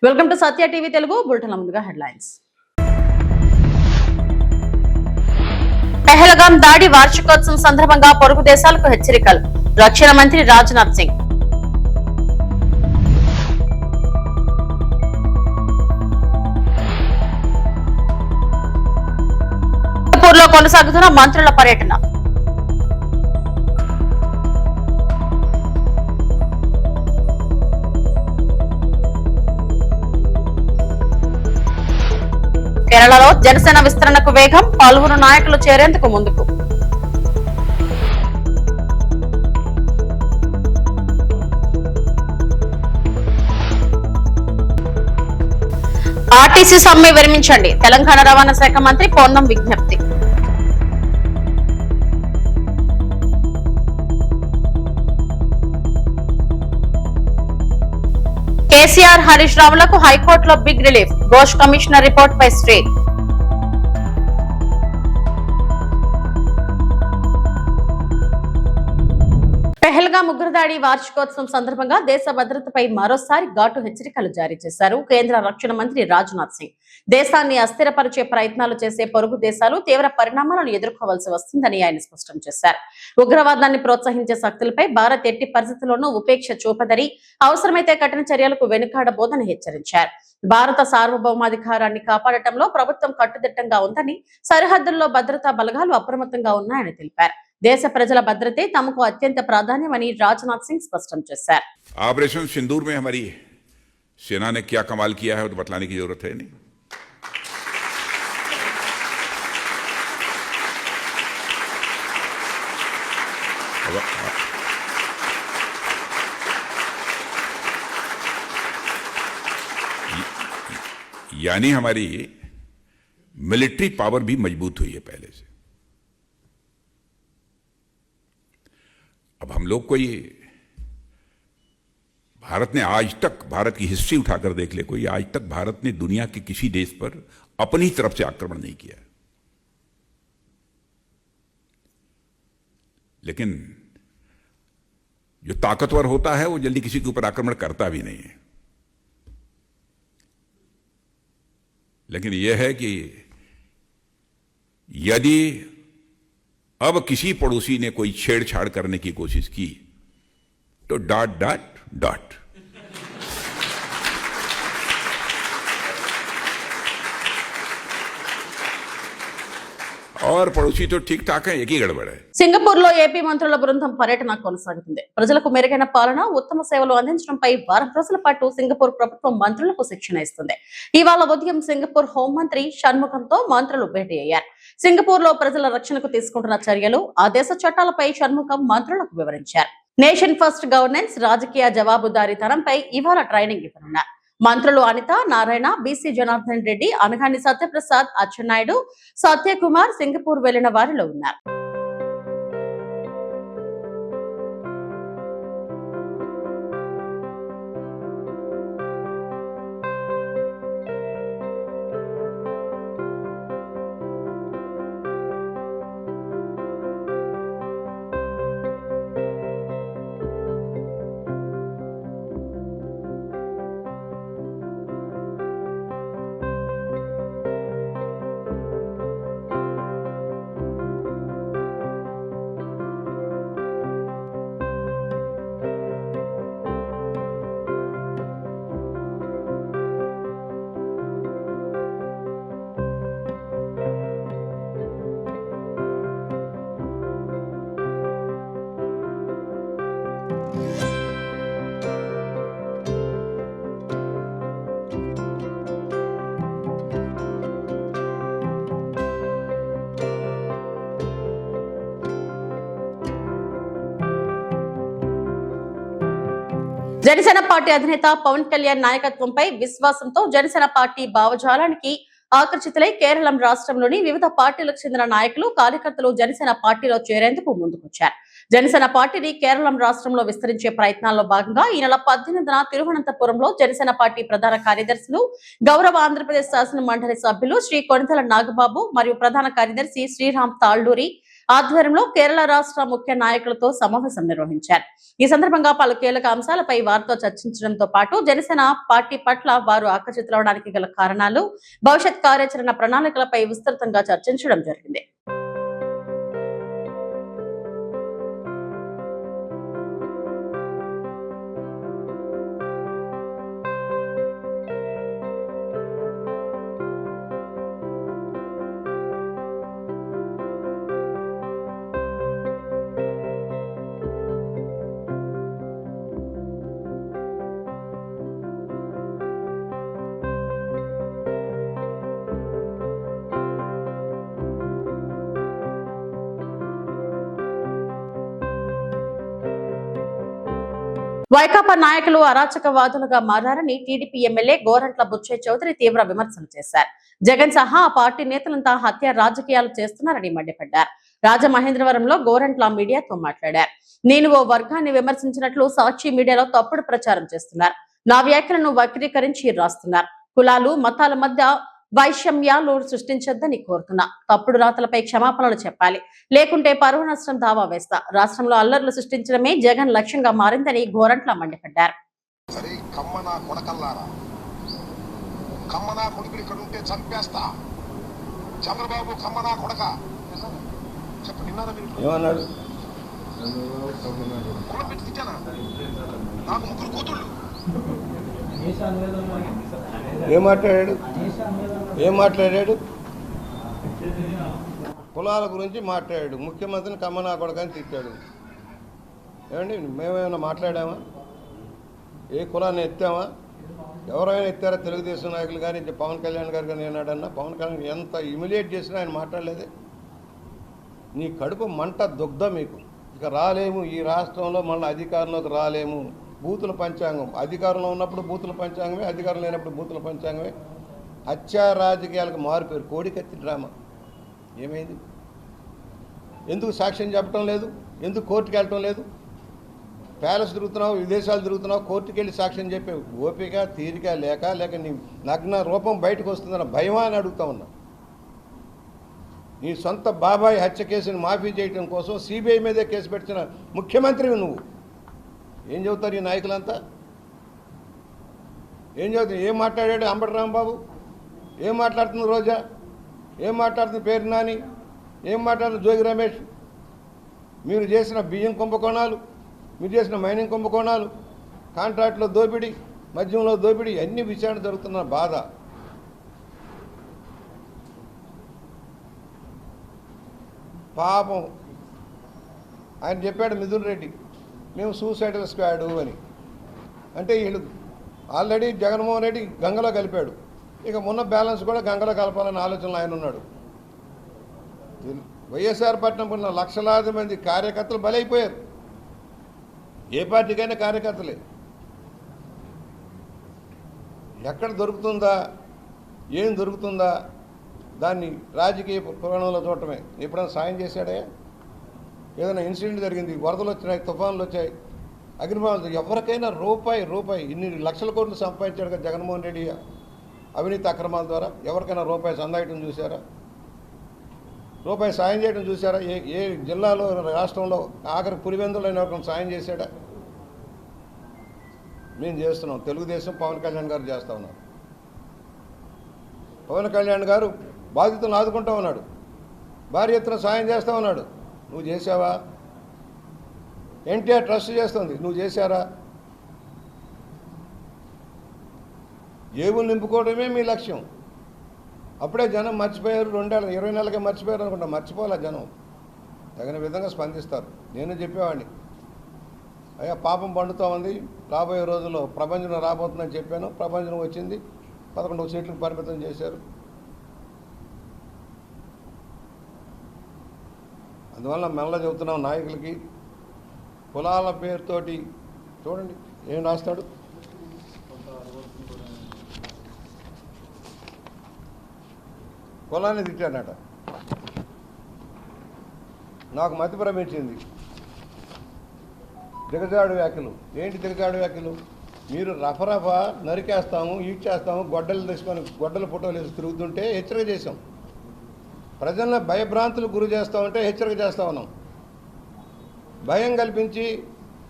Welcome to Satya TV Telugu bulletin. ముందుగా headlines. Pahalgam దాడి వార్షికోత్సవం సందర్భంగా పొరుగు దేశాలకు హెచ్చరికలు. రక్షణ మంత్రి రాజ్నాథ్ సింగ్. సింగపూర్లో కొనసాగుతున్న మంత్రుల పర్యటన. కేరళలో జనసేన విస్తరణకు వేగం. పలువురు నాయకులు చేరేందుకు ముందుకు. ఆర్టీసీ సమ్మె విరమించండి. తెలంగాణ రవాణా శాఖ మంత్రి పొన్నం విజ్ఞప్తి. కేసీఆర్ హరీష్ రావులకు హైకోర్టులో big relief. Ghosh commissioner report పై స్టే. పెహల్గాం ఉగ్రదాడి వార్షికోత్సవం సందర్భంగా దేశ భద్రతపై మరోసారి ఘాటు హెచ్చరికలు జారీ చేశారు కేంద్ర రక్షణ మంత్రి రాజ్నాథ్ సింగ్. దేశాన్ని అస్థిరపరిచే ప్రయత్నాలు చేసే పొరుగు దేశాలు తీవ్ర పరిణామాలను ఎదుర్కోవాల్సి వస్తుందని ఆయన స్పష్టం చేశారు. ఉగ్రవాదాన్ని ప్రోత్సహించే శక్తులపై భారత్ ఎట్టి పరిస్థితుల్లోనూ ఉపేక్ష చూపదని, అవసరమైతే కఠిన చర్యలకు వెనుకాడబోదని హెచ్చరించారు. భారత సార్వభౌమాధికారాన్ని కాపాడటంలో ప్రభుత్వం కట్టుదిట్టంగా ఉందని, సరిహద్దుల్లో భద్రతా బలగాలు అప్రమత్తంగా ఉన్నాయని తెలిపారు. దేశ ప్రజల భద్రతే తమకు అత్యంత ప్రాధాన్యమని రాజ్నాథ్ సింగ్ స్పష్టం చేశారు. ऑपरेशन सिंदूर में हमारी सेना ने क्या कमाल किया है तो बतलाने की जरूरत है नहीं। यानी हमारी मिलिट्री पावर भी मजबूत हुई है पहले से। अब हम लोग को ये भारत ने आज तक, भारत की हिस्ट्री उठाकर देख ले कोई, आज तक भारत ने दुनिया के किसी देश पर अपनी तरफ से आक्रमण नहीं किया। लेकिन जो ताकतवर होता है वो जल्दी किसी के ऊपर आक्रमण करता भी नहीं है। लेकिन यह है कि यदि अब किसी पड़ोसी ने कोई छेड़छाड़ करने की कोशिश की तो डॉट डॉट डॉट। और पड़ोसी तो ठीक ठाक है, एक ही गड़बड़ है। సింగపూర్ లో ఏపీ మంత్రుల బృందం పర్యటన కొనసాగుతుంది. ప్రజలకు మెరుగైన పాలన, ఉత్తమ సేవలు అందించడంపై వారం రోజుల పాటు సింగపూర్ ప్రభుత్వం మంత్రులకు శిక్షణ ఇస్తుంది. ఇవాళ ఉదయం సింగపూర్ హోంమంత్రి షణ్ముఖంతో మంత్రులు భేటీ అయ్యారు. సింగపూర్ లో ప్రజల రక్షణకు తీసుకుంటున్న చర్యలు, ఆ దేశ చట్టాలపై షణ్ముఖం మంత్రులకు వివరించారు. నేషన్ ఫస్ట్ గవర్నెన్స్, రాజకీయ జవాబుదారీతనంపై ఇవాళ ట్రైనింగ్ ఇవ్వనున్నారు. మంత్రులు అనిత, నారాయణ, బీసీ జనార్దన్ రెడ్డి, అనగాని సత్యప్రసాద్, అచ్చెన్నాయుడు, సత్యకుమార్ సింగపూర్ వెళ్లిన వారిలో ఉన్నారు. జనసేన పార్టీ అధినేత పవన్ కళ్యాణ్ నాయకత్వంపై విశ్వాసంతో జనసేన పార్టీ భావజాలానికి ఆకర్షితులై కేరళం రాష్ట్రంలోని వివిధ పార్టీలకు చెందిన నాయకులు, కార్యకర్తలు జనసేన పార్టీలో చేరేందుకు ముందుకొచ్చారు. జనసేన పార్టీని కేరళం రాష్ట్రంలో విస్తరించే ప్రయత్నాల్లో భాగంగా ఈ నెల 18న తిరువనంతపురంలో జనసేన పార్టీ ప్రధాన కార్యదర్శులు, గౌరవ ఆంధ్రప్రదేశ్ శాసన మండలి సభ్యులు శ్రీ కొణిదెల నాగబాబు మరియు ప్రధాన కార్యదర్శి శ్రీరామ్ తాళ్లూరి ఆధ్వర్యంలో కేరళ రాష్ట్ర ముఖ్య నాయకులతో సమావేశం నిర్వహించారు. ఈ సందర్భంగా పలు కీలక అంశాలపై వారితో చర్చించడంతో పాటు జనసేన పార్టీ పట్ల వారు ఆకర్షితులవడానికి గల కారణాలు, భవిష్యత్ కార్యాచరణ ప్రణాళికలపై విస్తృతంగా చర్చించడం జరిగింది. వైకాపా నాయకులు అరాచకవాదులుగా మారారని టీడీపీ ఎమ్మెల్యే గోరంట్ల బుచ్చయ్య చౌదరి తీవ్ర విమర్శలు చేశారు. జగన్ సహా ఆ పార్టీ నేతలంతా హత్య రాజకీయాలు చేస్తున్నారని మండిపడ్డారు. రాజమహేంద్రవరంలో గోరంట్ల మీడియాతో మాట్లాడారు. నేను ఓ వర్గాన్ని విమర్శించినట్లు సాక్షి మీడియాలో తప్పుడు ప్రచారం చేస్తున్నారు. నా వ్యాఖ్యలను వక్రీకరించి రాస్తున్నారు. కులాలు, మతాల మధ్య వైషమ్యాలు సృష్టించొద్దని కోరుతున్నా. తప్పుడు రాతలపై క్షమాపణలు చెప్పాలి, లేకుంటే పరువు నష్టం దావా వేస్తా. రాష్ట్రంలో అల్లర్లు సృష్టించడమే జగన్ లక్ష్యంగా మారిందని గోరంట్ల మండిపడ్డారు. చంద్రబాబు కమ్మనా కొడక ఏమన్నాడు? కులం పెట్టి తిట్టానా? నాకు ముగ్గురు కూతుళ్ళు. ఏం మాట్లాడాడు? కులాల గురించి మాట్లాడాడు. ముఖ్యమంత్రిని కమ్మనా కొడకని తిట్టాడు. ఏమండి, మేమేమైనా మాట్లాడామా? ఏ కులాన్ని ఎత్తామా? ఎవరైనా ఎత్తారా? తెలుగుదేశం నాయకులు కానీ పవన్ కళ్యాణ్ గారు కానీ ఏనాడన్నా? పవన్ కళ్యాణ్ ఎంత ఇమిడియేట్ చేసినా ఆయన మాట్లాడలేదే. నీ కడుపు మంట దుగ్ధ మీకు. ఇక రాలేము, ఈ రాష్ట్రంలో మళ్ళీ అధికారంలోకి రాలేము. బూతుల పంచాంగం, అధికారంలో ఉన్నప్పుడు బూతుల పంచాంగమే, అధికారం లేనప్పుడు బూతుల పంచాంగమే. హత్యా రాజకీయాలకు మారిపోయారు. కోడికత్తి డ్రామా. ఏమైంది? ఎందుకు సాక్ష్యం చెప్పడం లేదు? ఎందుకు కోర్టుకు వెళ్ళటం లేదు? ప్యాలెస్ తిరుగుతున్నావు, విదేశాలు తిరుగుతున్నావు, కోర్టుకు వెళ్ళి సాక్ష్యం చెప్పే ఓపిక తీరిక లేక నీ నగ్న రూపం బయటకు వస్తుందన్న భయమా అని అడుగుతా ఉన్నా. నీ సొంత బాబాయ్ హత్య కేసుని మాఫీ చేయడం కోసం సిబిఐ మీదే కేసు పెట్టిన ముఖ్యమంత్రివి నువ్వు. ఏం చెబుతారు ఈ నాయకులంతా? ఏం చెబుతారు? ఏం మాట్లాడాడు అంబటి రాంబాబు? ఏం మాట్లాడుతుంది రోజా? ఏం మాట్లాడుతుంది పేరు నాని? ఏం మాట్లాడుతుంది జోగి రమేష్? మీరు చేసిన బియ్యం కుంభకోణాలు, మీరు చేసిన మైనింగ్ కుంభకోణాలు, కాంట్రాక్ట్లో దోపిడీ, మద్యంలో దోపిడీ, అన్ని విచారణ జరుగుతున్న బాధ. పాపం ఆయన చెప్పాడు మిథున్ రెడ్డి, మేము సూసైడల్ స్క్వాడు అని. అంటే వీళ్ళు ఆల్రెడీ జగన్మోహన్ రెడ్డి గంగలో కలిపాడు. ఇక మొన్న బ్యాలెన్స్ కూడా గంగలో కలపాలనే ఆలోచనలో ఆయన ఉన్నాడు. వైఎస్ఆర్ పట్నం ఉన్న లక్షలాది మంది కార్యకర్తలు బలైపోయారు. ఏ పార్టీకైనా కార్యకర్తలే. ఎక్కడ దొరుకుతుందా, ఏం దొరుకుతుందా, దాన్ని రాజకీయ పురాణంలో చూడటమే. ఎప్పుడైనా సాయం చేశాడే? ఏదైనా ఇన్సిడెంట్ జరిగింది, వరదలు వచ్చినాయి, తుఫాన్లు వచ్చాయి, అగ్నిమాలు, ఎవరికైనా రూపాయి ఇన్ని లక్షల కోట్లు సంపాదించాడు కదా జగన్మోహన్ రెడ్డి అవినీతి అక్రమాల ద్వారా. ఎవరికైనా రూపాయి సందాయటం చూసారా? రూపాయి సాయం చేయడం చూసారా? ఏ జిల్లాలో, రాష్ట్రంలో ఆఖరి పులివెందులో ఎవరికైనా సాయం చేశాడా? మేము చేస్తున్నాం. తెలుగుదేశం పవన్ కళ్యాణ్ గారు చేస్తూ ఉన్నారు. పవన్ కళ్యాణ్ గారు బాధితులను ఆదుకుంటూ ఉన్నాడు. భారీ ఎత్తున సాయం చేస్తూ ఉన్నాడు. నువ్వు చేసావా? ఎన్టీఆర్ ట్రస్ట్ చేస్తుంది, నువ్వు చేశారా? జేబులు నింపుకోవడమే మీ లక్ష్యం. అప్పుడే జనం మర్చిపోయారు. 2020 నెలలకే మర్చిపోయారు అనుకుంటా. మర్చిపోలే జనం. తగిన విధంగా స్పందిస్తారు. నేను చెప్పేవాడిని, అయ్యా పాపం పండుతూ ఉంది, రాబోయే రోజుల్లో ప్రభంజనం రాబోతుందని చెప్పాను. ప్రభంజనం వచ్చింది, 11 సీట్లకు పరిమితం చేశారు. అందువల్ల మెల్ల చెబుతున్నాం నాయకులకి, కులాల పేరుతోటి చూడండి ఏం రాస్తాడు. కులాన్ని తిట్టాడట. నాకు మతి భ్రమించింది. దిగజాడు వ్యాఖ్యలు. ఏంటి దిగజాడు వ్యాఖ్యలు? మీరు రఫరఫా నరికేస్తాము, ఈడ్చేస్తాము, గొడ్డలు తీసుకొని గొడ్డల ఫోటోలు వేసి తిరుగుతుంటే హెచ్చరిక చేశాం. ప్రజలను భయభ్రాంతులకు గురి చేస్తూ ఉంటే హెచ్చరిక చేస్తూ ఉన్నాం. భయం కల్పించి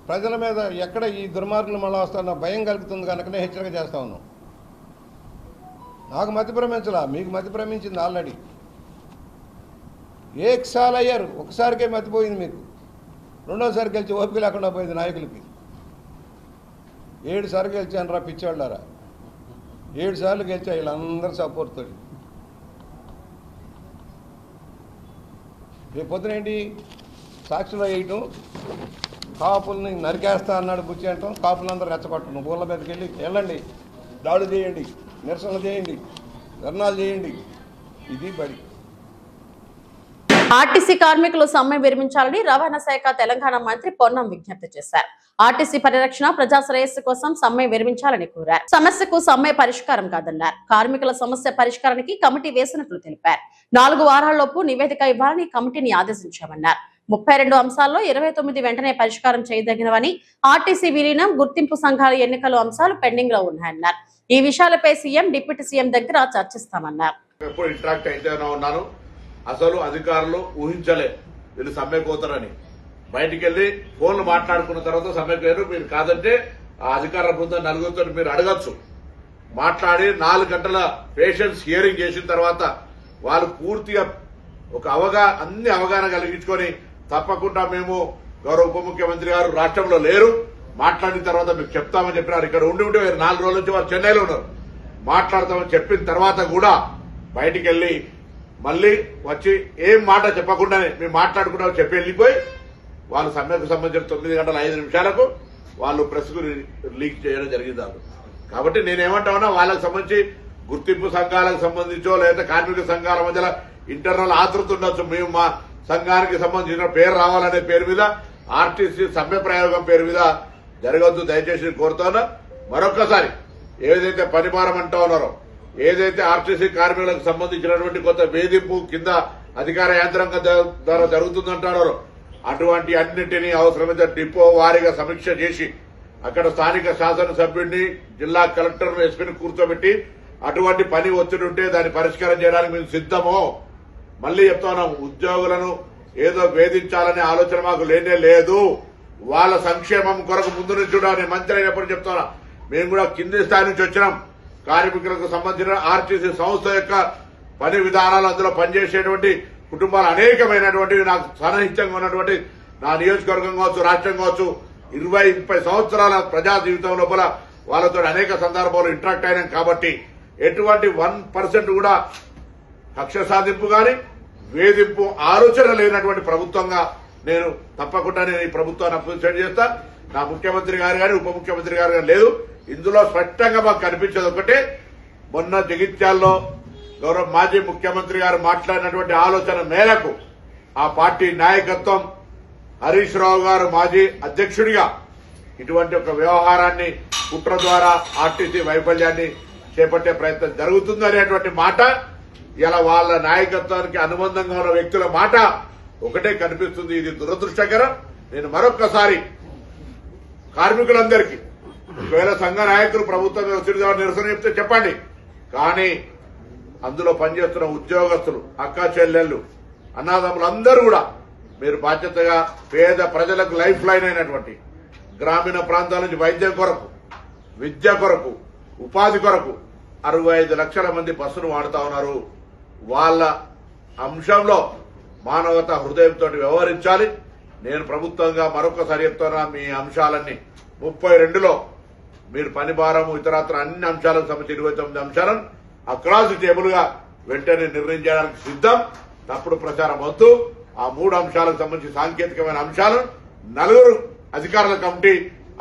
ప్రజల మీద ఎక్కడ ఈ దుర్మార్గులు మళ్ళీ వస్తారన్న భయం కలుగుతుంది కనుకనే హెచ్చరిక చేస్తూ ఉన్నాం. నాకు మతి భ్రమించలా, మీకు మతి భ్రమించింది ఆల్రెడీ. ఏకసార్లు అయ్యారు, ఒకసారికే మతిపోయింది మీకు. రెండోసారి గెలిచి ఓపిక లేకుండా పోయింది నాయకులకి. 7 సార్లు గెలిచాను రా పిచ్చివాళ్ళారా, 7 సార్లు గెలిచా వీళ్ళందరూ సపోర్ట్ తోటి. రేపు పొద్దున ఏంటి సాక్షిలో వేయటం, కాపుల్ని నరికేస్తా అన్నాడు బుచ్చి అంటాం, కాపులందరూ రెచ్చగొట్టడం, ఊళ్ళ మీదకి వెళ్ళండి, దాడులు చేయండి, నిరసనలు చేయండి, ధర్నాలు చేయండి. ఇది బడి. ఆర్టీసీ కార్మికులు సమ్మె విరమించాలని రవాణా శాఖ తెలంగాణ మంత్రి పొన్నం విజ్ఞప్తి చేశారు. ఆర్టీసీ పరిరక్షణ, ప్రజా శ్రేయస్సు కోసం సమ్మె విరమించాలని కోరారు. సమస్యకు సమ్మె పరిష్కారం కాదన్నారు. కార్మికుల సమస్య పరిష్కారానికి కమిటీ వేసినట్లు తెలిపారు. 4 వారాల్లోపు నివేదిక ఇవ్వాలని కమిటీని ఆదేశించామన్నారు. 32 అంశాల్లో 29 వెంటనే పరిష్కారం చేయదగినవని, ఆర్టీసీ విలీనం, గుర్తింపు సంఘాల ఎన్నికలు అంశాలు పెండింగ్ లో ఉన్నాయన్నారు. ఈ విషయాలపై సీఎం, డిప్యూటీ సీఎం దగ్గర చర్చిస్తామన్నారు. అసలు అధికారులు ఊహించలే వీళ్ళు సమ్మెకు పోతారని. బయటికి వెళ్లి ఫోన్లు మాట్లాడుకున్న తర్వాత సమ్మెకు వేరు, మీరు కాదంటే ఆ అధికార బృందం నలుగురితో మీరు అడగచ్చు. మాట్లాడి 4 గంటల పేషెంట్స్ హియరింగ్ చేసిన తర్వాత వాళ్ళు పూర్తిగా ఒక అన్ని అవగాహన కలిగించుకొని తప్పకుండా మేము గౌరవ ఉప ముఖ్యమంత్రి గారు రాష్ట్రంలో లేరు, మాట్లాడిన తర్వాత మీకు చెప్తామని చెప్పినారు. ఇక్కడ ఉండి 4 రోజుల నుంచి వారు చెన్నైలో ఉన్నారు. మాట్లాడతామని చెప్పిన తర్వాత కూడా బయటికి వెళ్లి మళ్ళీ వచ్చి ఏం మాట చెప్పకుండానే మేము మాట్లాడుకుంటామని చెప్పి వెళ్ళిపోయి వాళ్ళు సమ్మెకు సంబంధించిన 9 గంటల 5 నిమిషాలకు వాళ్ళు ప్రెస్కు లీక్ చేయడం జరిగింది. కాబట్టి నేనేమంటామన్నా వాళ్ళకి సంబంధించి గుర్తింపు సంఘాలకు సంబంధించో లేదా కార్మిక సంఘాల మధ్యలో ఇంటర్నల్ ఆతృత ఉండొచ్చు. మేము మా సంఘానికి సంబంధించిన పేరు రావాలనే పేరు మీద ఆర్టీసీ సమ్మె ప్రయోగం పేరు మీద జరగవద్దు దయచేసి కోరుతున్నా. మరొక్కసారి ఏదైతే పనిభారం అంటా ఉన్నారో, ఏదైతే ఆర్టీసీ కార్మికులకు సంబంధించినటువంటి కొంత వేధింపు కింద అధికార యంత్రాంగం ద్వారా జరుగుతుందంటారో అటువంటి అన్నింటినీ అవసరమైతే డిపో వారీగా సమీక్ష చేసి అక్కడ స్థానిక శాసనసభ్యుడిని, జిల్లా కలెక్టర్ను, ఎస్పీని కూర్చోబెట్టి అటువంటి పని ఒత్తిడి ఉంటే దాన్ని పరిష్కారం చేయడానికి మేము సిద్దమో. మళ్లీ చెప్తున్నాం, ఉద్యోగులను ఏదో వేధించాలనే ఆలోచన మాకు లేనే లేదు. వాళ్ళ సంక్షేమం కొరకు ముందు నుంచి కూడా మంత్రి అయినప్పుడు చెప్తున్నా, మేము కూడా కింది స్థాయి నుంచి వచ్చినాం. కార్మికులకు సంబంధించిన ఆర్టీసీ సంస్థ యొక్క పని విధానాలు, అందులో పనిచేసేటువంటి కుటుంబాలు అనేకమైనటువంటివి నాకు సన్నిహితంగా ఉన్నటువంటి నా నియోజకవర్గం కావచ్చు, రాష్ట్రం కావచ్చు, 20-30 సంవత్సరాల ప్రజా జీవితం లోపల వాళ్ళతో అనేక సందర్భాలు ఇంటరాక్ట్ అయినాం. కాబట్టి ఎటువంటి 1% కూడా కక్ష సాధింపు గాని వేధింపు ఆలోచన లేనటువంటి ప్రభుత్వంగా నేను తప్పకుండా ఈ ప్రభుత్వాన్ని అప్రిషియేట్ చేస్తా. నా ముఖ్యమంత్రి గారు కానీ ఉప ముఖ్యమంత్రి గారు కానీ లేదు. ఇందులో స్పష్టంగా మాకు కనిపించేది ఒకటే, మొన్న జగిత్యాల్లో గౌరవ మాజీ ముఖ్యమంత్రి గారు మాట్లాడినటువంటి ఆలోచన మేరకు ఆ పార్టీ నాయకత్వం, హరీష్ రావు గారు మాజీ అధ్యక్షుడిగా ఇటువంటి ఒక వ్యవహారాన్ని కుట్ర ద్వారా ఆర్టీసీ వైఫల్యాన్ని చేపట్టే ప్రయత్నం జరుగుతుంది అనేటువంటి మాట ఇలా వాళ్ళ నాయకత్వానికి అనుబంధంగా ఉన్న వ్యక్తుల మాట ఒకటే కనిపిస్తుంది. ఇది దురదృష్టకరం. నేను మరొక్కసారి కార్మికులందరికీ, ఒకవేళ సంఘ నాయకులు ప్రభుత్వం నిరసన చెప్తే చెప్పండి, కానీ అందులో పనిచేస్తున్న ఉద్యోగస్తులు, అక్కా చెల్లెళ్లు, అన్నదమ్ములు అందరూ కూడా మీరు బాధ్యతగా పేద ప్రజలకు లైఫ్ లైన్ అయినటువంటి గ్రామీణ ప్రాంతాల నుంచి వైద్యం కొరకు, విద్య కొరకు, ఉపాధి కొరకు 65 లక్షల మంది బస్సును వాడుతా ఉన్నారు. వాళ్ళ అంశంలో మానవతా హృదయంతో వ్యవహరించాలి. నేను ప్రభుత్వంగా మరొకసారి చెప్తున్నా, మీ అంశాలన్నీ 32లో మీరు పని భారము ఇతరత్ర అన్ని అంశాలకు సంబంధించి 29 అంశాలను అక్రాస్ టేబుల్ గా వెంటనే నిర్ణయం చేయడానికి సిద్దం. తప్పుడు ప్రచారం వద్దు. ఆ 3 అంశాలకు సంబంధించి సాంకేతికమైన అంశాలను 4 అధికారుల కమిటీ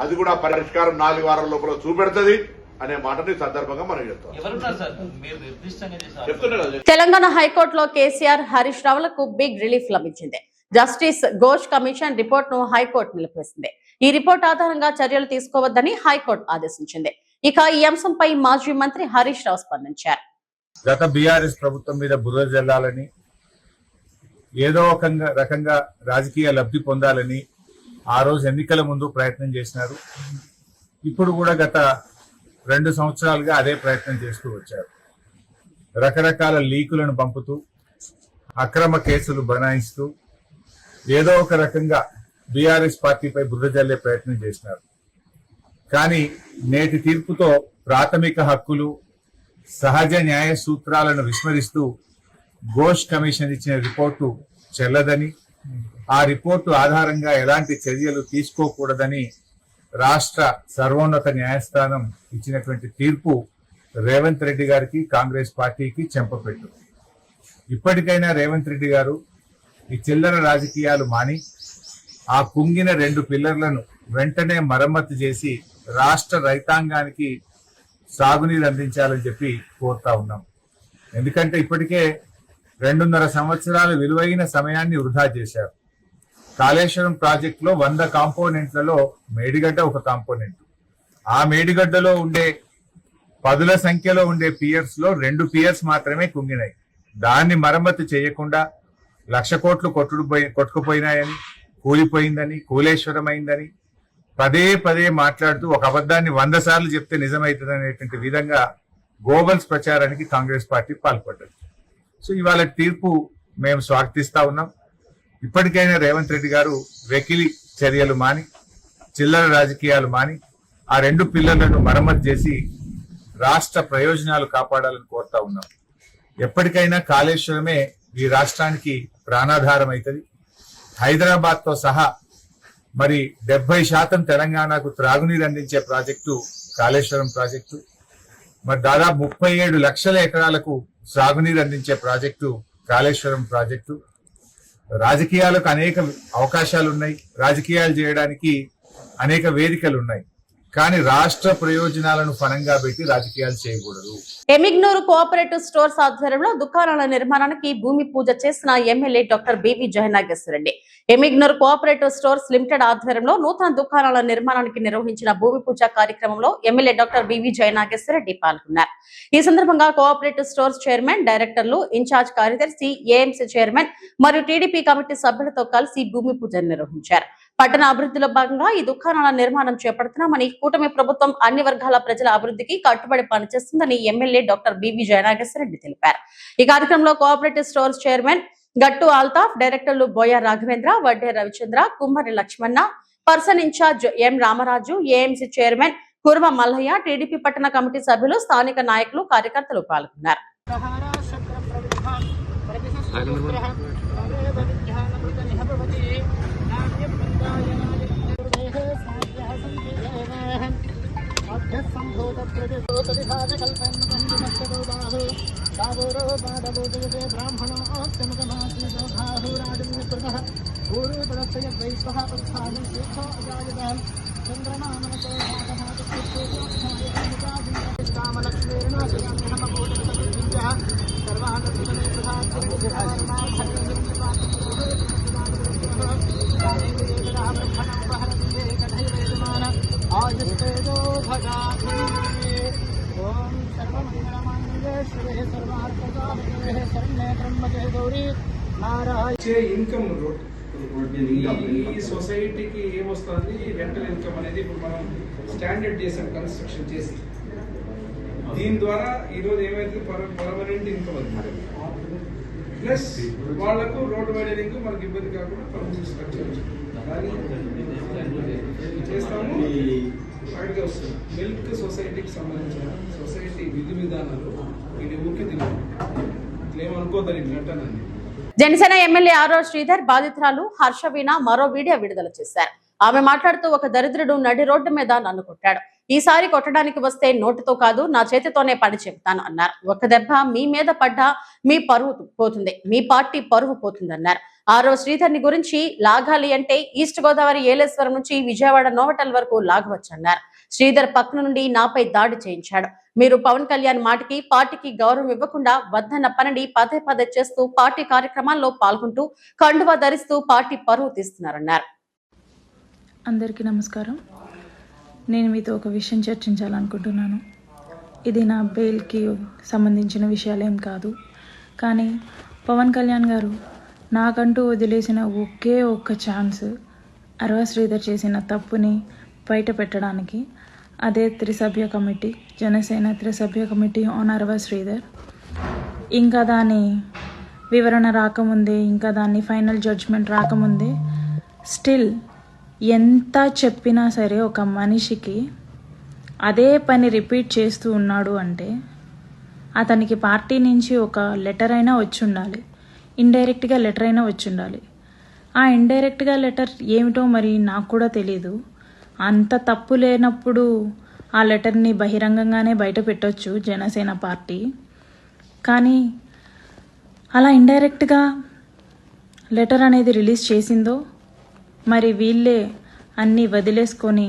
అది కూడా పరిష్కారం 4 వారాల లోపల చూపెడుతుంది అనే మాటని సందర్భంగా మనం చెప్తున్నాం. తెలంగాణ హైకోర్టులో కేసీఆర్, హరీష్ రావులకు బిగ్ రిలీఫ్ లభించింది. జస్టిస్ ఘోష్ కమిషన్ రిపోర్ట్ ను హైకోర్టు నిలిపివేసింది. ఈ రిపోర్ట్ ఆధారంగా చర్యలు తీసుకోవద్దని హైకోర్టు ఆదేశించింది. ఇక ఈ అంశంపై మాజీ మంత్రి హరీష్ రావు స్పందించారు. గత బీఆర్ఎస్ ప్రభుత్వం మీద బురద జల్లాలని, ఏదో ఒక రకంగా రాజకీయ లబ్ధి పొందాలని ఆ రోజు ఎన్నికల ముందు ప్రయత్నం చేసినారు. ఇప్పుడు కూడా గత 2 సంవత్సరాలుగా అదే ప్రయత్నం చేస్తూ వచ్చారు. రకరకాల లీకులను పంపుతూ అక్రమ కేసులు బనాయిస్తూ ఏదో ఒక రకంగా బీఆర్ఎస్ పార్టీపై బురద జల్లే ప్రయత్నం చేసినారు. కానీ నేటి తీర్పుతో ప్రాథమిక హక్కులు, సహజ న్యాయ సూత్రాలను విస్మరిస్తూ ఘోష్ కమిషన్ ఇచ్చిన రిపోర్టు చెల్లదని, ఆ రిపోర్టు ఆధారంగా ఎలాంటి చర్యలు తీసుకోకూడదని రాష్ట్ర సర్వోన్నత న్యాయస్థానం ఇచ్చినటువంటి తీర్పు రేవంత్ రెడ్డి గారికి, కాంగ్రెస్ పార్టీకి చెంపపెట్టు. ఇప్పటికైనా రేవంత్ రెడ్డి గారు ఈ చిల్లర రాజకీయాలు మాని ఆ కుంగిన 2 పిల్లర్లను వెంటనే మరమ్మతు చేసి రాష్ట్ర రైతాంగానికి సాగునీరు అందించాలని చెప్పి కోరుతా ఉన్నాం. ఎందుకంటే ఇప్పటికే 2.5 సంవత్సరాల విలువైన సమయాన్ని వృధా చేశారు. కాళేశ్వరం ప్రాజెక్టులో 100 కాంపోనెంట్లలో మేడిగడ్డ ఒక కాంపోనెంట్. ఆ మేడిగడ్డలో ఉండే పదుల సంఖ్యలో ఉండే పియర్స్ లో 2 పియర్స్ మాత్రమే కుంగినాయి. దాన్ని మరమ్మతు చేయకుండా 1,00,000 కోట్లు కొట్టుకుపోయినాయని, కూలిపోయిందని, కూలేశ్వరం అయిందని పదే పదే మాట్లాడుతూ ఒక అబద్ధాన్ని 100 సార్లు చెప్తే నిజమవుతుంది అనేటువంటి విధంగా గోబల్స్ ప్రచారానికి కాంగ్రెస్ పార్టీ పాల్పడ్డది. సో ఇవాళ తీర్పు మేము స్వాగతిస్తా ఉన్నాం. ఇప్పటికైనా రేవంత్ రెడ్డి గారు వెకిలి చర్యలు మాని, చిల్లర రాజకీయాలు మాని ఆ 2 పిల్లర్లను మరమ్మతు చేసి రాష్ట్ర ప్రయోజనాలు కాపాడాలని కోరుతా ఉన్నాం. ఎప్పటికైనా కాళేశ్వరమే ఈ రాష్ట్రానికి ప్రాణాధారం అవుతుంది. హైదరాబాద్ తో సహా మరి 70% తెలంగాణకు త్రాగునీరు అందించే ప్రాజెక్టు కాళేశ్వరం ప్రాజెక్టు. మరి దాదాపు 37 లక్షల ఎకరాలకు సాగునీరు అందించే ప్రాజెక్టు కాళేశ్వరం ప్రాజెక్టు. రాజకీయాలకు అనేక అవకాశాలు ఉన్నాయి, రాజకీయాలు చేయడానికి అనేక వేదికలు ఉన్నాయి. కానీ రాష్ట్ర ప్రయోజనాలను ఫలంగా పెట్టి రాజకీయాలు చేయకూడదు. ఎమిగ్నూరు కోఆపరేటివ్ స్టోర్స్ ఆధ్వర్యంలో దుకాణాల నిర్మాణానికి భూమి పూజ చేసిన MLA doctor B V Jaya Nageswara Reddy. Yemmiganur cooperative stores limited ఆధ్వర్యంలో నూతన దుకాణాల నిర్మాణానికి నిర్వహించిన భూమి పూజ కార్యక్రమంలో ఎమ్మెల్యే డాక్టర్ బివి జయనాగేశ్వరరెడ్డి పాల్గొన్నారు. ఈ సందర్భంగా కోఆపరేటివ్ స్టోర్స్ చైర్మన్, డైరెక్టర్లు, ఇన్ఛార్జ్ కార్యదర్శి, ఏఎంసీ చైర్మన్ మరియు టీడీపీ కమిటీ సభ్యులతో కలిసి భూమి పూజ నిర్వహించారు. పట్టణ అభివృద్ధిలో భాగంగా ఈ దుకాణాల నిర్మాణం చేపడుతున్నామని, కూటమి ప్రభుత్వం అన్ని వర్గాల ప్రజల అభివృద్ధికి కట్టుబడి పనిచేస్తుందని ఎమ్మెల్యే డాక్టర్ బివి జయనాగేశ్వరరెడ్డి తెలిపారు. ఈ కార్యక్రమంలో కోఆపరేటివ్ స్టోర్స్ చైర్మన్ గట్టు ఆల్తాఫ్, డైరెక్టర్లు బోయ రాఘవేంద్ర, వడ్డే రవిచంద్ర, కుమ్మరి లక్ష్మణ, పర్సన్ ఇన్ఛార్జ్ ఎం రామరాజు, ఏఎంసీ చైర్మన్ కుర్మ మల్లయ్య, టీడీపీ పట్టణ కమిటీ సభ్యులు, స్థానిక నాయకులు, కార్యకర్తలు పాల్గొన్నారు. ఇన్కమ్ ఈ సొసైటీకి ఏమొస్తుంది, రెంటల్ ఇన్కమ్ అనేది ఇప్పుడు మనం స్టాండర్డ్ చేసాం కన్స్ట్రక్షన్ చేసి. దీని ద్వారా ఈరోజు ఏమైతే పర్మనెంట్ ఇన్కమ్ అది, ప్లస్ వాళ్లకు రోడ్డు వైడనింగ్ మనకి ఇబ్బంది కాకుండా పర్మనెంట్ స్ట్రక్చర్ కానీ చేస్తాము. వాటికి వస్తుంది మిల్క్ సొసైటీకి సంబంధించిన సొసైటీ విధి విధానాలు ఇది ఊరికి తెలియదు, ఇట్లేమనుకోదని వెంటనండి. జనసేన ఎమ్మెల్యే ఆరో శ్రీధర్ బాధితురాలు హర్షవీణ మరో వీడియో విడుదల చేశారు. ఆమె మాట్లాడుతూ, ఒక దరిద్రుడు నడి రోడ్డు మీద నన్ను కొట్టాడు. ఈసారి కొట్టడానికి వస్తే నోటితో కాదు, నా చేతితోనే పని చెప్తాను అన్నారు. ఒక దెబ్బ మీ మీద పడ్డా మీ పరువు పోతుంది, మీ పార్టీ పరువు పోతుంది అన్నారు. ఆరో శ్రీధర్ ని గురించి లాగాలి అంటే ఈస్ట్ గోదావరి ఏలేశ్వరం నుంచి విజయవాడ నోవటల్ వరకు లాగవచ్చన్నారు. శ్రీధర్ పక్కన నుండి నాపై దాడి చేయించాడు. మీరు పవన్ కళ్యాణ్ మాటికి పార్టీకి గౌరవం ఇవ్వకుండా వద్దన్న పనిని పదే పదే చేస్తూ పార్టీ కార్యక్రమాల్లో పాల్గొంటూ కండువా ధరిస్తూ పార్టీ పరువు తీస్తున్నారన్నారు. అందరికీ నమస్కారం. నేను మీతో ఒక విషయం చర్చించాలనుకుంటున్నాను. ఇది నా బెయిల్కి సంబంధించిన విషయాలేం కాదు, కానీ పవన్ కళ్యాణ్ గారు నాకంటూ వదిలేసిన ఒకే ఒక్క ఛాన్స్ అరవ శ్రీధర్ చేసిన తప్పుని బయట పెట్టడానికి. అదే త్రిసభ్య కమిటీ, జనసేన త్రిసభ్య కమిటీ ఆన్ అరవ శ్రీధర్. ఇంకా దాన్ని వివరణ రాకముందే, ఇంకా దాన్ని ఫైనల్ జడ్జ్మెంట్ రాకముందే స్టిల్ ఎంత చెప్పినా సరే ఒక మనిషికి అదే పని రిపీట్ చేస్తూ ఉన్నాడు అంటే అతనికి పార్టీ నుంచి ఒక లెటర్ అయినా వచ్చి ఉండాలి, ఇండైరెక్ట్గా లెటర్ అయినా వచ్చి ఉండాలి. ఆ ఇండైరెక్ట్గా లెటర్ ఏమిటో మరి నాకు కూడా తెలీదు. అంత తప్పు లేనప్పుడు ఆ లెటర్ని బహిరంగంగానే బయట పెట్టొచ్చు జనసేన పార్టీ. కానీ అలా ఇండైరెక్ట్గా లెటర్ అనేది రిలీజ్ చేసిందో మరి వీళ్ళే అన్నీ వదిలేసుకొని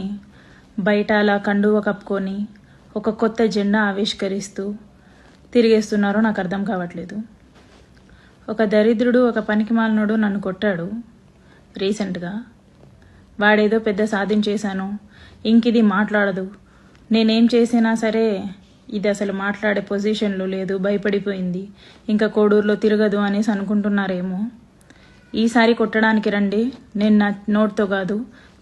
బయట అలా కండువ కప్పుకొని ఒక కొత్త జెండా ఆవిష్కరిస్తూ తిరిగేస్తున్నారో నాకు అర్థం కావట్లేదు. ఒక దరిద్రుడు, ఒక పనికిమాలినోడు నన్ను కొట్టాడు రీసెంట్గా. వాడేదో పెద్ద సాధించేశాను, ఇంకిది మాట్లాడదు, నేనేం చేసినా సరే ఇది అసలు మాట్లాడే పొజిషన్లో లేదు, భయపడిపోయింది, ఇంకా కోడూరులో తిరగదు అనేసి అనుకుంటున్నారేమో. ఈసారి కొట్టడానికి రండి, నేను నా నోట్తో కాదు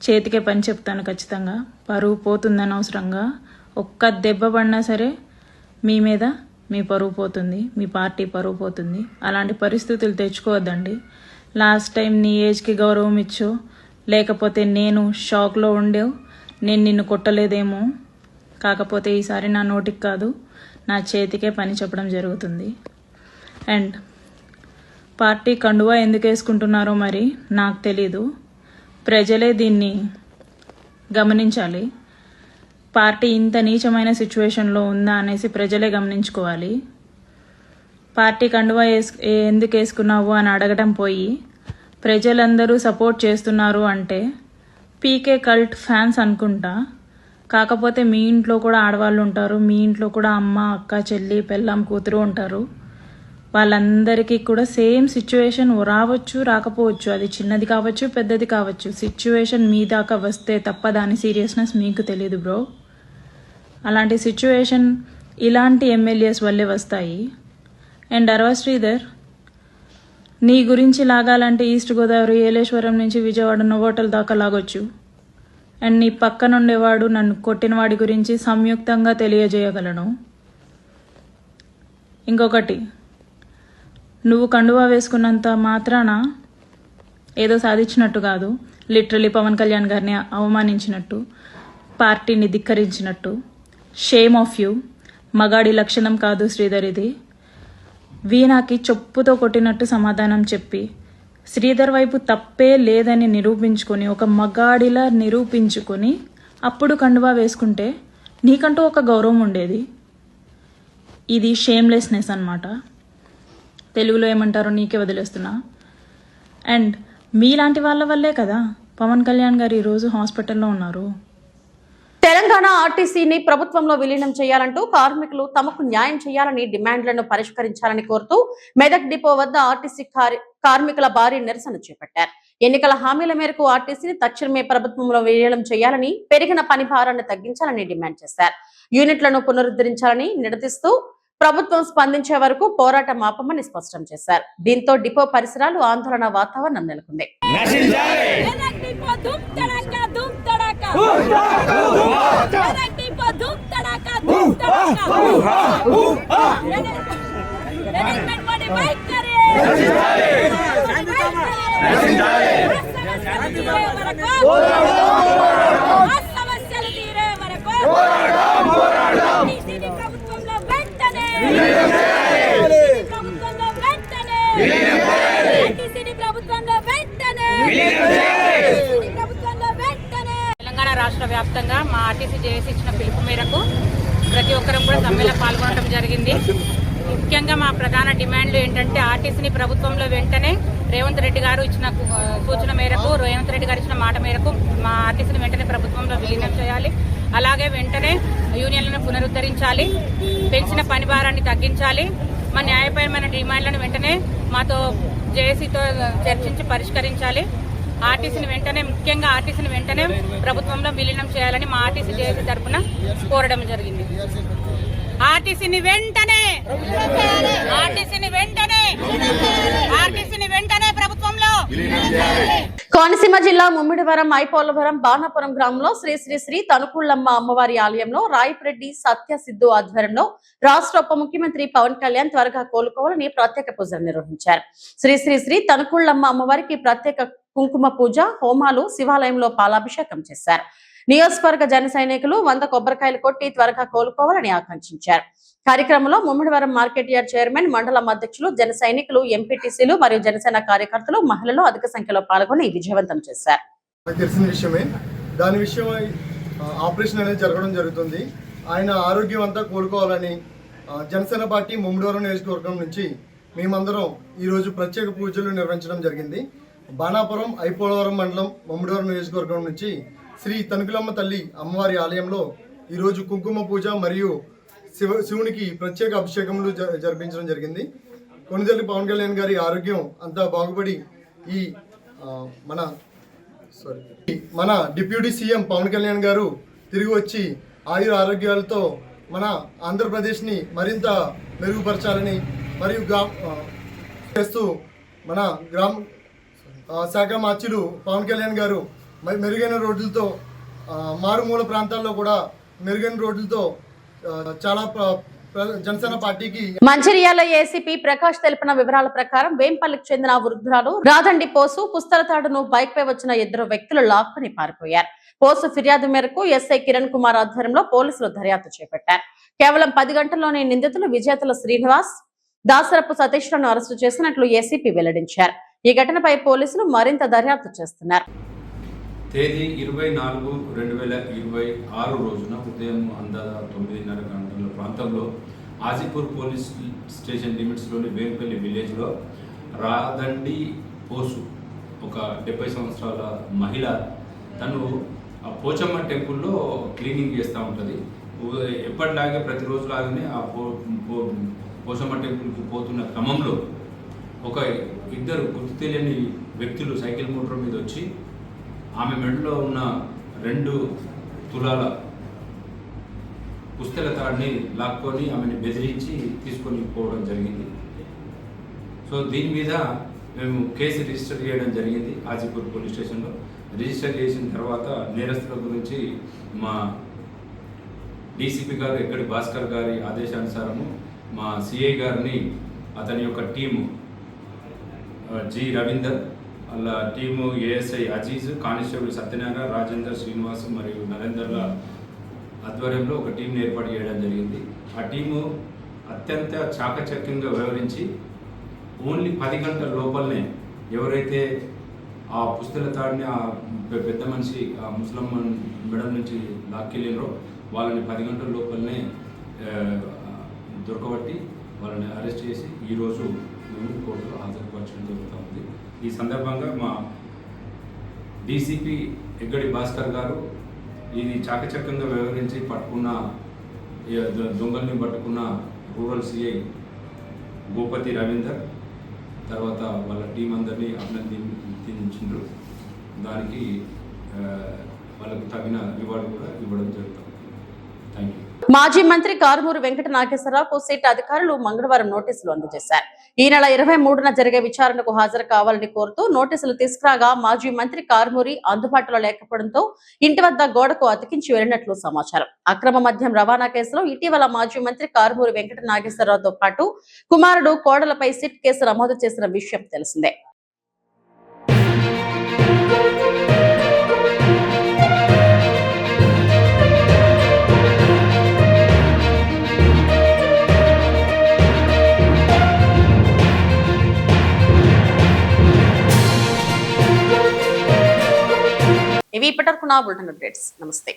చేతికే పని చెప్తాను ఖచ్చితంగా. పరువు పోతుందని అవసరంగా ఒక్క దెబ్బ పడినా సరే మీ మీద మీ పరువు పోతుంది, మీ పార్టీ పరువు పోతుంది. అలాంటి పరిస్థితులు తెచ్చుకోవద్దండి. లాస్ట్ టైం నీ ఏజ్కి గౌరవం ఇచ్చో, లేకపోతే నేను షాక్లో ఉండేవు, నేను నిన్ను కొట్టలేదేమో. కాకపోతే ఈసారి నా నోటికి కాదు నా చేతికే పని చెప్పడం జరుగుతుంది. అండ్ పార్టీ కండువా ఎందుకు వేసుకుంటున్నారో మరి నాకు తెలీదు. ప్రజలే దీన్ని గమనించాలి. పార్టీ ఇంత నీచమైన సిచ్యువేషన్లో ఉందా అనేసి ప్రజలే గమనించుకోవాలి. పార్టీ కండువా ఎందుకు వేసుకున్నావు అని అడగడం పోయి ప్రజలందరూ సపోర్ట్ చేస్తున్నారు అంటే పీకే కల్ట్ ఫ్యాన్స్ అనుకుంటా. కాకపోతే మీ ఇంట్లో కూడా ఆడవాళ్ళు ఉంటారు, మీ ఇంట్లో కూడా అమ్మ, అక్క, చెల్లి, పెళ్ళాం, కూతురు ఉంటారు. వాళ్ళందరికీ కూడా సేమ్ సిచ్యువేషన్ రావచ్చు, రాకపోవచ్చు. అది చిన్నది కావచ్చు, పెద్దది కావచ్చు. సిచ్యువేషన్ మీ దాకా వస్తే తప్ప దాని సీరియస్నెస్ మీకు తెలియదు బ్రో. అలాంటి సిచ్యువేషన్ ఇలాంటి ఎమ్మెల్యేస్ వల్లే వస్తాయి. అండ్ అరవ శ్రీధర్, నీ గురించి లాగాలంటే ఈస్ట్ గోదావరి, ఏలేశ్వరం నుంచి విజయవాడ నోవోటల్ దాకా లాగొచ్చు. అండ్ నీ పక్కనుండేవాడు నన్ను కొట్టిన వాడి గురించి సంయుక్తంగా తెలియజేయగలను. ఇంకొకటి, నువ్వు కండువా వేసుకున్నంత మాత్రాన ఏదో సాధించినట్టు కాదు. లిటరలీ పవన్ కళ్యాణ్ గారిని అవమానించినట్టు, పార్టీని ధిక్కరించినట్టు. Shame of you. మగాడి లక్షణం కాదు శ్రీధర్ ఇది. వీణాకి చెప్పుతో కొట్టినట్టు సమాధానం చెప్పి శ్రీధర్ వైపు తప్పే లేదని నిరూపించుకొని, ఒక మగాడిలా నిరూపించుకొని అప్పుడు కండువా వేసుకుంటే నీకంటూ ఒక గౌరవం ఉండేది. ఇది షేమ్లెస్నెస్ అన్నమాట. తెలుగులో ఏమంటారో నీకే వదిలేస్తున్నా. అండ్ మీలాంటి వాళ్ళ వల్లే కదా పవన్ కళ్యాణ్ గారు ఈరోజు హాస్పిటల్లో ఉన్నారు. తెలంగాణ ఆర్టీసీని ప్రభుత్వంలో విలీనం చేయాలంటూ కార్మికులు తమకు న్యాయం చేయాలని డిమాండ్లను పరిష్కరించాలని కోరుతూ మెదక్ డిపో వద్ద ఆర్టీసీ కార్మికుల భారీ నిరసన చేపట్టారు. ఎన్నికల హామీల మేరకు ఆర్టీసీని తక్షణమే ప్రభుత్వంలో విలీనం చేయాలని, పెరిగిన పని భారాన్ని తగ్గించాలని డిమాండ్ చేశారు. యూనిట్లను పునరుద్ధరించాలని నిలదీస్తూ ప్రభుత్వం స్పందించే వరకు పోరాటం ఆపమని స్పష్టం చేశారు. దీంతో డిపో పరిసరాలు ఆందోళన వాతావరణం నెలకొంది. తెలంగాణ రాష్ట్ర వ్యాప్తంగా మా ఆర్టీసీ జేఏసీ ఇచ్చిన పిలుపు మేరకు ప్రతి ఒక్కరం కూడా సమ్మెలో పాల్గొనడం జరిగింది. ముఖ్యంగా మా ప్రధాన డిమాండ్లు ఏంటంటే, ఆర్టీసీని ప్రభుత్వంలో వెంటనే రేవంత్ రెడ్డి గారు ఇచ్చిన సూచన మేరకు, రేవంత్ రెడ్డి గారు ఇచ్చిన మాట మేరకు మా ఆర్టీసీని వెంటనే ప్రభుత్వంలో విలీనం చేయాలి. అలాగే వెంటనే యూనియన్లను పునరుద్ధరించాలి, పెంచిన పని భారాన్ని తగ్గించాలి. మా న్యాయపరమైన డిమాండ్లను వెంటనే మాతో జేఏసీతో చర్చించి పరిష్కరించాలి. ఆర్టీసీని వెంటనే, ముఖ్యంగా ఆర్టీసీని వెంటనే ప్రభుత్వంలో విలీనం చేయాలని మా ఆర్టీసీ జేఏసీ తరఫున కోరడం జరిగింది. ఆర్టీసీని వెంటనే, ఆర్టీసీని వెంటనే, ఆర్టీసీని వెంటనే ప్రభుత్వంలో. కోనసీమ జిల్లా ముమ్మిడివరం ఐపోలవరం బాణాపురం గ్రామంలో శ్రీ శ్రీ శ్రీ తనుకుళ్లమ్మ అమ్మవారి ఆలయంలో రాయపరెడ్డి సత్య సిద్ధు ఆధ్వర్యంలో రాష్ట్ర ఉప ముఖ్యమంత్రి పవన్ కళ్యాణ్ త్వరగా కోలుకోవాలని ప్రత్యేక పూజలు నిర్వహించారు. శ్రీ శ్రీ శ్రీ తనుకుళ్లమ్మ అమ్మవారికి ప్రత్యేక కుంకుమ పూజ, హోమాలు, శివాలయంలో పాలాభిషేకం చేశారు. నియోజకవర్గ జన సైనికులు 100 కొబ్బరికాయలు కొట్టి త్వరగా కోలుకోవాలని ఆకాంక్షించారు. కార్యక్రమంలో ముమ్మిడివరం మార్కెట్ యార్డ్ చైర్మన్, మండలం అధ్యక్షులు, జన సైనికులు, ఎంపీటీసీలు మరియు జనసేన కార్యకర్తలు, మహిళలు అధిక సంఖ్యలో పాల్గొని విజయవంతం చేశారు. తెలిసిన విషయమే, దాని విషయమై ఆపరేషన్ అనేది జరగడం జరుగుతుంది. ఆయన ఆరోగ్యం అంతా కోలుకోవాలని జనసేన పార్టీ ముమ్మిడివరం నియోజకవర్గం నుంచి మేమందరం ఈరోజు ప్రత్యేక పూజలు నిర్వహించడం జరిగింది. బాణాపురం ఐపోలవరం మండలం ముమ్మిడివరం నియోజకవర్గం నుంచి శ్రీ తనుకులమ్మ తల్లి అమ్మవారి ఆలయంలో ఈరోజు కుంకుమ పూజ మరియు శివునికి ప్రత్యేక అభిషేకములు జరిపించడం జరిగింది. కొనిదెల్లి పవన్ కళ్యాణ్ గారి ఆరోగ్యం అంతా బాగుపడి ఈ మన డిప్యూటీ సీఎం పవన్ కళ్యాణ్ గారు తిరిగి వచ్చి ఆయుర ఆరోగ్యాలతో మన ఆంధ్రప్రదేశ్ని మరింత మెరుగుపరచాలని మరియు చేస్తూ మన గ్రామ శాఖ మార్చులు పవన్ కళ్యాణ్ గారు మెరుగైన రోడ్లతో మారుమూల ప్రాంతాల్లో కూడా మెరుగైన రోడ్లతో చాలా జనసేన పార్టీకి. మంచిర్యాల ఏసీపీ ప్రకాష్ తెలిపిన వివరాల ప్రకారం వేంపల్లికి చెందిన వృద్ధురాలు రాదండి పోసు పుస్తలతాడును బైక్ పై వచ్చిన 2 వ్యక్తులు లాక్కుని పారిపోయారు. పోసు ఫిర్యాదు మేరకు ఎస్ఐ కిరణ్ కుమార్ ఆధ్వర్యంలో పోలీసులు దర్యాప్తు చేపట్టారు. కేవలం 10 గంటల్లోనే నిందితులు విజేతల శ్రీనివాస్, దాసరపు సతీష్ లను అరెస్టు చేసినట్లు ఏసీపీ వెల్లడించారు. ఈ ఘటనపై పోలీసులు మరింత దర్యాప్తు చేస్తున్నారు. తేదీ 24/2026 రోజున ఉదయం 9:30 గంటల ప్రాంతంలో ఆజిపూర్ పోలీస్ స్టేషన్ లిమిట్స్లోని వేంపల్లి విలేజ్లో రాదండి పోసు ఒక 70 సంవత్సరాల మహిళ, తను పోచమ్మ టెంపుల్లో క్లీనింగ్ చేస్తూ ఉంటుంది. ఎప్పటిలాగే ప్రతిరోజులాగానే ఆ పోచమ్మ టెంపుల్కి పోతున్న క్రమంలో ఒక 2 గుర్తు తెలియని వ్యక్తులు సైకిల్ మోటార్ మీద వచ్చి ఆమె మెడలో ఉన్న 2 తులాల పుస్తల తాడిని లాక్కొని ఆమెను బెదిరించి తీసుకొని పోవడం జరిగింది. సో దీని మీద మేము కేసు రిజిస్టర్ చేయడం జరిగింది ఆజిపూర్ పోలీస్ స్టేషన్లో. రిజిస్టర్ చేసిన తర్వాత నేరస్తుల గురించి మా డీసీపీ గారు ఎక్కడి భాస్కర్ గారి ఆదేశానుసారము మా సిఐ గారిని, అతని యొక్క టీము జి రవీందర్, అలా team ASI Aziz, constable Satyanarayana, Rajender, Srinivas మరియు నరేందర్ల ఆధ్వర్యంలో ఒక టీంని ఏర్పాటు చేయడం జరిగింది. ఆ టీము అత్యంత చాకచక్యంగా వ్యవహరించి ఓన్లీ 10 గంటల లోపలనే ఎవరైతే ఆ పుస్తల తాడిని ఆ పెద్ద మనిషి ఆ ముస్లిం మెడల్ నుంచి లాక్కెళ్ళినరో వాళ్ళని 10 గంటల లోపలనే దొరకబట్టి వాళ్ళని అరెస్ట్ చేసి ఈరోజు మేము కోర్టులో హాజరుపరచడం జరుగుతూ ఉంది. ఈ సందర్భంగా మా డీసీపీ ఎగ్గడి భాస్కర్ గారు ఇది చాకచక్యంగా వ్యవహరించి పట్టుకున్న దొంగల్ని పట్టుకున్న రూరల్ సిఐ భూపతి రవీందర్, తర్వాత వాళ్ళ టీం అందరినీ అభినందించారు. దానికి వాళ్ళకు తగిన రివార్డు కూడా ఇవ్వడం జరుగుతుంది. Thank you. మాజీ మంత్రి కారుమూరి వెంకట నాగేశ్వరరావుకు సిట్ అధికారులు మంగళవారం నోటీసులు అందజేశారు. ఈ నెల 23న జరిగే విచారణకు హాజరు కావాలని కోరుతూ నోటీసులు తీసుకురాగా మాజీ మంత్రి కారుమూరి అందుబాటులో లేకపోవడంతో ఇంటి వద్ద గోడకు అతికించి వెళ్లినట్లు సమాచారం. అక్రమ మద్యం రవాణా కేసులో ఇటీవల మాజీ మంత్రి కారుమూరి వెంకట నాగేశ్వరరావుతో పాటు కుమారుడు కోడలపై సిట్ కేసు నమోదు చేసిన విషయం తెలిసిందే. ఇవి ఇప్పటివరకు నా బులెటిన్ అప్డేట్స్. నమస్తే.